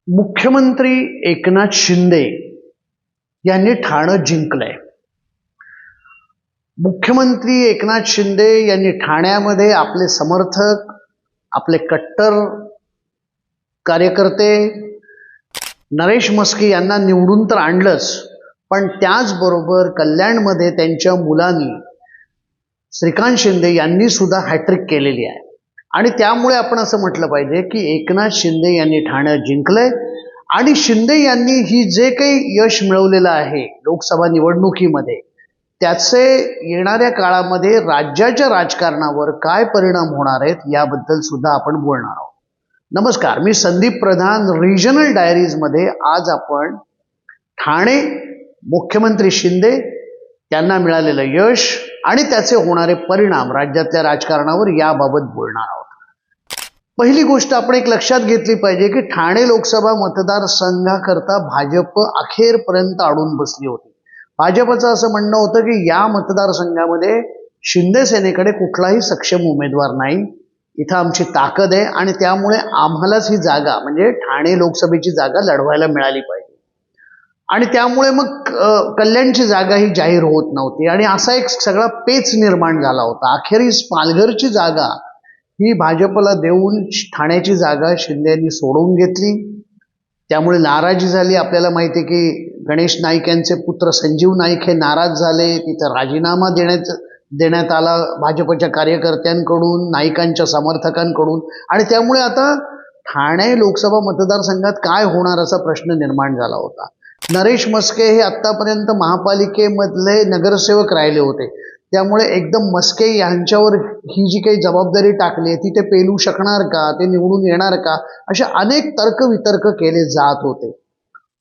मुख्यमंत्री एकनाथ शिंदे यांनी ठाणं जिंकलंय. मुख्यमंत्री एकनाथ शिंदे यांनी ठाण्यामध्ये आपले समर्थक, आपले कट्टर कार्यकर्ते नरेश म्हस्के यांना निवडून तर आणलंच, पण त्याचबरोबर कल्याणमध्ये त्यांच्या मुलांनी श्रीकांत शिंदे यांनी सुद्धा हॅट्रिक केलेली आहे. आणि त्यामुळे आपण असं म्हटलं पाहिजे की एकनाथ शिंदे यांनी ठाणे जिंकलंय आणि शिंदे यांनी ही जे काही यश मिळवलेलं आहे लोकसभा निवडणुकीमध्ये, त्याचे येणाऱ्या काळामध्ये राज्याच्या राजकारणावर काय परिणाम होणार आहेत याबद्दल सुद्धा आपण बोलणार आहोत. नमस्कार, मी संदीप प्रधान. रिजनल डायरीजमध्ये आज आपण ठाणे मुख्यमंत्री शिंदे त्यांना मिळालेलं यश आणि त्याचे होणारे परिणाम राज्यातल्या राजकारणावर याबाबत बोलणार आहोत. पहिली गोष्ट आपण एक लक्षात घेतली पाहिजे की ठाणे लोकसभा मतदारसंघाकरता भाजप अखेरपर्यंत अडून बसली होती. भाजपचं असं म्हणणं होतं की या मतदारसंघामध्ये शिंदे सेनेकडे कुठलाही सक्षम उमेदवार नाही, इथं आमची ताकद आहे आणि त्यामुळे आम्हालाच ही जागा म्हणजे ठाणे लोकसभेची जागा लढवायला मिळाली पाहिजे. आणि त्यामुळे मग कल्याणची जागा ही जाहीर होत नव्हती आणि असा एक सगळा पेच निर्माण झाला होता. अखेरीस पालघरची जागा ही भाजपला देऊन ठाण्याची जागा शिंदे यांनी सोडवून घेतली. त्यामुळे नाराजी झाली. आपल्याला माहिती आहे की गणेश नाईक यांचे पुत्र संजीव नाईक हे नाराज झाले. तिथं राजीनामा देण्यात आला भाजपच्या कार्यकर्त्यांकडून, नाईकांच्या समर्थकांकडून. आणि त्यामुळे आता ठाणे लोकसभा मतदारसंघात काय होणार असा प्रश्न निर्माण झाला होता. नरेश म्हस्के हे आत्तापर्यंत महापालिकेमधले नगरसेवक राहिले होते, त्यामुळे एकदम म्हस्के यांच्यावर ही जी काही जबाबदारी टाकली आहे ती ते पेलू शकणार का, ते निवडून येणार का, अशा अनेक तर्कवितर्क केले जात होते.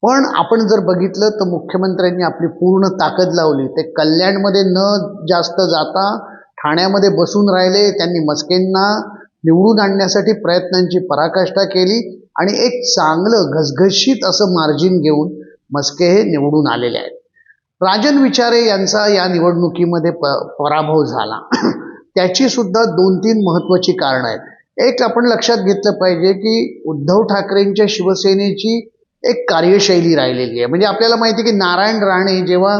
पण आपण जर बघितलं तर मुख्यमंत्र्यांनी आपली पूर्ण ताकद लावली. ते कल्याणमध्ये न जास्त जाता ठाण्यामध्ये बसून राहिले. त्यांनी म्हस्केंना निवडून आणण्यासाठी प्रयत्नांची पराकाष्ठा केली आणि एक चांगलं घसघशीत असं मार्जिन घेऊन म्हस्के हे निवडून आलेले आहेत. राजन विचारे यांचा या निवडणुकीमध्ये पराभव झाला. त्याची सुद्धा 2-3 महत्त्वाची कारणं आहेत. एक आपण लक्षात घेतलं पाहिजे की उद्धव ठाकरेंच्या शिवसेनेची एक कार्यशैली राहिलेली आहे. म्हणजे आपल्याला माहिती आहे की नारायण राणे जेव्हा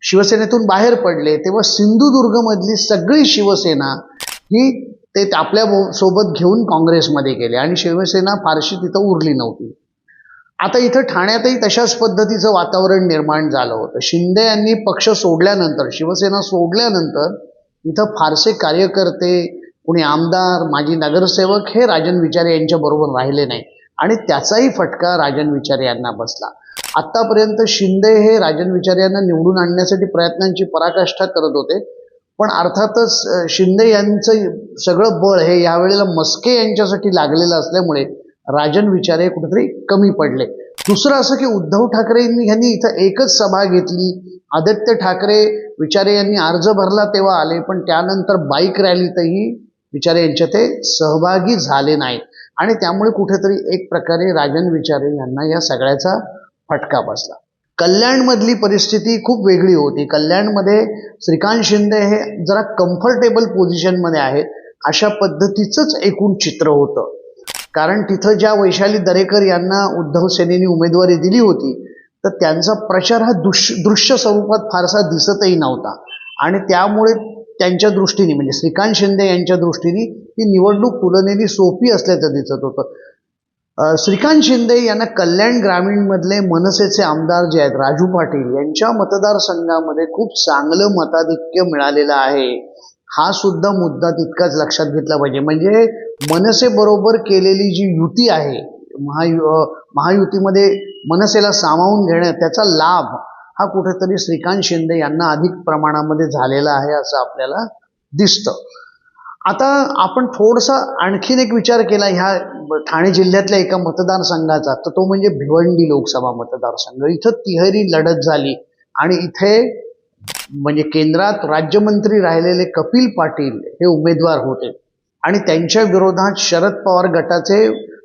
शिवसेनेतून बाहेर पडले तेव्हा सिंधुदुर्गमधली सगळी शिवसेना ही ते आपल्या सोबत घेऊन काँग्रेसमध्ये गेले आणि शिवसेना फारशी तिथं उरली नव्हती. आता इथं ठाण्यातही तशाच पद्धतीचं वातावरण निर्माण झालं होतं. शिंदे यांनी पक्ष सोडल्यानंतर, शिवसेना सोडल्यानंतर इथं फारसे कार्यकर्ते, कुणी आमदार, माजी नगरसेवक हे राजन विचारे यांच्याबरोबर राहिले नाही आणि त्याचाही फटका राजन विचारे यांना बसला. आत्तापर्यंत शिंदे हे राजन विचारे यांना निवडून आणण्यासाठी प्रयत्नांची पराकाष्ठा करत होते, पण अर्थातच शिंदे यांचं सगळं बळ हे यावेळेला म्हस्के यांच्यासाठी लागलेलं असल्यामुळे राजन विचारे कुठेतरी कमी पडले. दुसरं असं की उद्धव ठाकरे यांनी इथं एकच सभा घेतली. आदित्य ठाकरे विचारे यांनी अर्ज भरला तेव्हा आले, पण त्यानंतर बाईक रॅलीतही विचारे यांच्या ते सहभागी झाले नाहीत आणि त्यामुळे कुठेतरी एक प्रकारे राजन विचारे यांना या सगळ्याचा फटका बसला. कल्याणमधली परिस्थिती खूप वेगळी होती. कल्याणमध्ये श्रीकांत शिंदे हे जरा कम्फर्टेबल पोझिशनमध्ये आहेत अशा पद्धतीचंच एकूण चित्र होतं. कारण तिथं ज्या वैशाली दरेकर यांना उद्धव सेनेने उमेदवारी दिली होती तर त्यांचा प्रचार हा दृश्य स्वरूपात फारसा दिसतही नव्हता आणि त्यामुळे त्यांच्या दृष्टीने म्हणजे श्रीकांत शिंदे यांच्या दृष्टीने ही निवडणूक तुलनेने सोपी असल्याचं दिसत होतं. श्रीकांत शिंदे यांना कल्याण ग्रामीणमधले मनसेचे आमदार जे आहेत राजू पाटील यांच्या मतदारसंघामध्ये खूप चांगलं मताधिक्य मिळालेलं आहे. हा सुद्धा मुद्दा तितकाच लक्षात घेतला पाहिजे. म्हणजे मनसे बरोबर केलेली जी युती आहे, महायुतीमध्ये मनसेला सामावून घेण्यात त्याचा लाभ हा कुठेतरी श्रीकांत शिंदे यांना अधिक प्रमाणामध्ये झालेला आहे असं आपल्याला दिसतं. आता आपण थोडासा आणखीन एक विचार केला ह्या ठाणे जिल्ह्यातल्या एका मतदारसंघाचा, तर तो म्हणजे भिवंडी लोकसभा मतदारसंघ. इथं तिहेरी लढत झाली आणि इथे म्हणजे केंद्रात राज्यमंत्री राहिलेले कपिल पाटील हे उमेदवार होते आणि त्यांच्या विरोधात शरद पवार गटाचे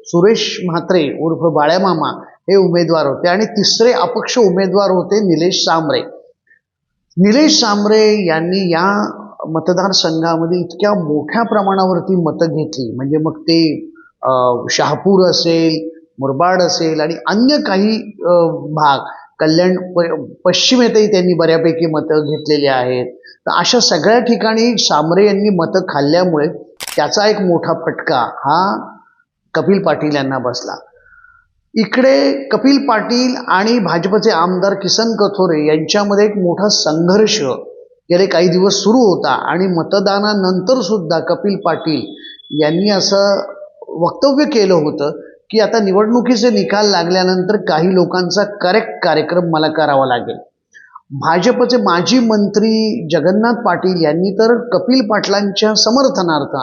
सुरेश म्हात्रे उर्फ बाळ्यामामा हे उमेदवार होते आणि तिसरे अपक्ष उमेदवार होते निलेश सांबरे. निलेश सांबरे यांनी या मतदारसंघामध्ये इतक्या मोठ्या प्रमाणावरती मतं घेतली, म्हणजे मग ते शहापूर असेल, मुरबाड असेल आणि अन्य काही भाग, कल्याण पश्चिमेतही त्यांनी बऱ्यापैकी मतं घेतलेली आहेत. तर अशा सगळ्या ठिकाणी सामरे यांनी मतं खाल्ल्यामुळे त्याचा एक मोठा फटका हा कपिल पाटील यांना बसला. इकडे कपिल पाटील आणि भाजपचे आमदार किसन कथोरे यांच्यामध्ये एक मोठा संघर्ष गेले काही दिवस सुरू होता आणि मतदानानंतर सुद्धा कपिल पाटील यांनी असं वक्तव्य केलं होतं की आता निवडणुकीचे निकाल लागल्यानंतर काही लोकांचा करेक्ट कार्यक्रम मला करावा लागेल. भाजपचे माजी मंत्री जगन्नाथ पाटील यांनी तर कपिल पाटलांच्या समर्थनार्थ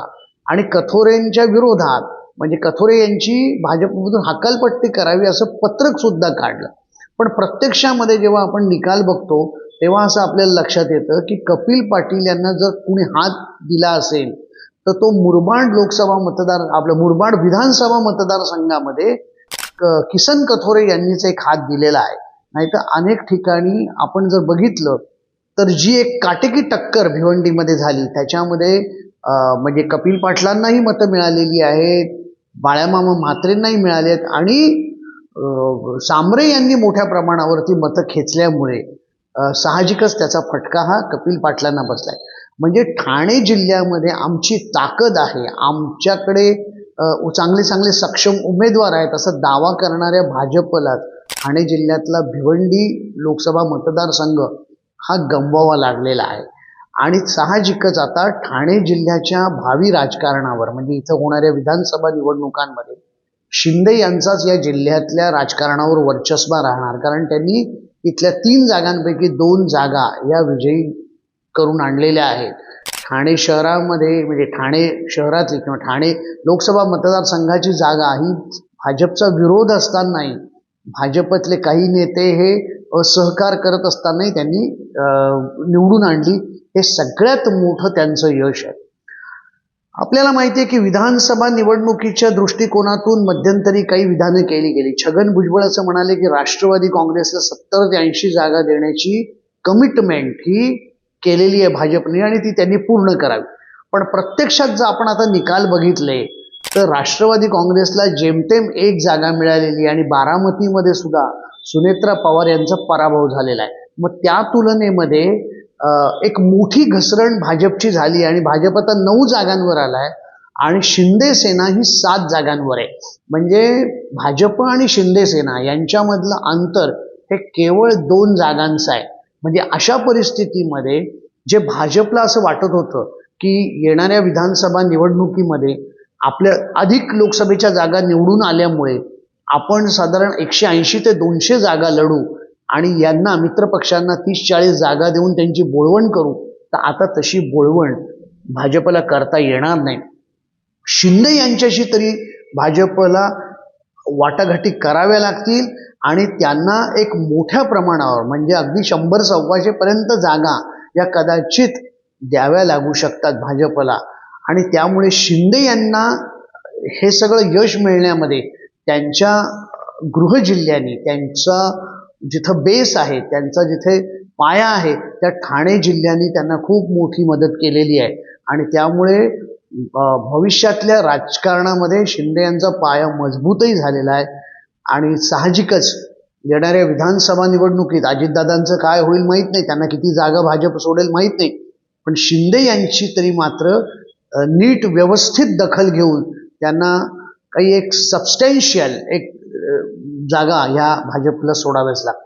आणि कथोरेंच्या विरोधात म्हणजे कथोरे यांची भाजपमधून हकालपट्टी करावी असं पत्रक सुद्धा काढलं. पण प्रत्यक्षामध्ये जेव्हा आपण निकाल बघतो तेव्हा असं आपल्याला लक्षात येतं की कपिल पाटील यांना जर कुणी हात दिला असेल तर तो मुरबाड लोकसभा आपल्या मुरबाड विधानसभा मतदारसंघामध्ये किसन कथोरे यांनीच एक हात दिलेला आहे. नाहीतर अनेक ठिकाणी आपण जर बघितलं तर जी एक काटेकी टक्कर भिवंडीमध्ये झाली त्याच्यामध्ये म्हणजे कपिल पाटलांनाही मतं मिळालेली आहेत, बाळामामा म्हात्रेंनाही मिळाले आहेत आणि सामरे यांनी मोठ्या प्रमाणावरती मतं खेचल्यामुळे साहजिकच त्याचा फटका हा कपिल पाटलांना बसलाय. म्हणजे ठाणे जिल्ह्यामध्ये आमची ताकद आहे, आमच्याकडे चांगले चांगले सक्षम उमेदवार आहेत असा दावा करणाऱ्या भाजपला ठाणे जिल्ह्यातला भिवंडी लोकसभा मतदारसंघ हा गमवावा लागलेला आहे. आणि साहजिकच आता ठाणे जिल्ह्याच्या भावी राजकारणावर म्हणजे इथं होणाऱ्या विधानसभा निवडणुकांमध्ये शिंदे यांचाच या जिल्ह्यातल्या राजकारणावर वर्चस्व राहणार, कारण त्यांनी इथल्या 3 जागांपैकी 2 जागा या विजयी करून आणलेल्या आहेत. ठाणे शहरामध्ये म्हणजे ठाणे शहरातली किंवा ठाणे लोकसभा मतदारसंघाची जागा ही भाजपचा विरोध असतानाही भाजपतले काही नेते हे असहकार करत असतानाही त्यांनी निवडून आणली. हे सगळ्यात मोठं त्यांचं यश आहे. आपल्याला माहिती आहे की विधानसभा निवडणुकीच्या दृष्टिकोनातून मध्यंतरी काही विधानं केली गेली. छगन भुजबळ असं म्हणाले की राष्ट्रवादी काँग्रेसला 70 ते 80 जागा देण्याची कमिटमेंट ही केलेली आहे भाजपने आणि ती त्यांनी पूर्ण करावी. पण प्रत्यक्षात जर आपण आता निकाल बघितले तर राष्ट्रवादी काँग्रेसला जेमतेम 1 जागा मिळालेली आणि बारामतीमध्ये सुद्धा सुनेत्रा पवार यांचा पराभव झालेला आहे. मग त्या तुलनेमध्ये एक मोठी घसरण भाजपची झाली आणि भाजप आता 9 जागांवर आलाय आणि शिंदे सेना ही 7 जागांवर आहे. म्हणजे भाजप आणि शिंदे सेना यांच्यामधलं अंतर हे केवळ 2 जागांचं आहे. म्हणजे अशा परिस्थितीमध्ये जे भाजपला असं वाटत होतं की येणाऱ्या विधानसभा निवडणुकीमध्ये आपल्या अधिक लोकसभेच्या जागा निवडून आल्यामुळे आपण साधारण 180 ते 200 जागा लढू आणि यांना मित्रपक्षांना 30-40 जागा देऊन त्यांची बोळवण करू, तर आता तशी बोळवण भाजपला करता येणार नाही. शिंदे यांच्याशी तरी भाजपला वाटाघाटी कराव्या लागतील आणि त्यांना एक मोठ्या प्रमाणावर म्हणजे अगदी 100-125 पर्यंत जागा या कदाचित द्याव्या लागू शकतात भाजपला. आणि त्यामुळे शिंदे यांना हे सगळं यश मिळण्यामध्ये त्यांच्या गृह जिल्ह्यांनी त्यांचा जिथं बेस आहे, त्यांचा जिथे पाया आहे त्या ठाणे जिल्ह्यांनी त्यांना खूप मोठी मदत केलेली आहे. आणि त्यामुळे भविष्यातल्या राजकारणामध्ये शिंदे यांचा पाया मजबूतही झालेला आहे. आणि साहजिकच येणाऱ्या विधानसभा निवडणुकीत अजितदादांचं काय होईल माहीत नाही, त्यांना किती जागा भाजप सोडेल माहीत नाही, पण शिंदे यांची तरी मात्र नीट व्यवस्थित दखल घेऊन त्यांना काही एक सबस्टॅन्शियल एक जागा ह्या भाजपला सोडाव्याच लागतात.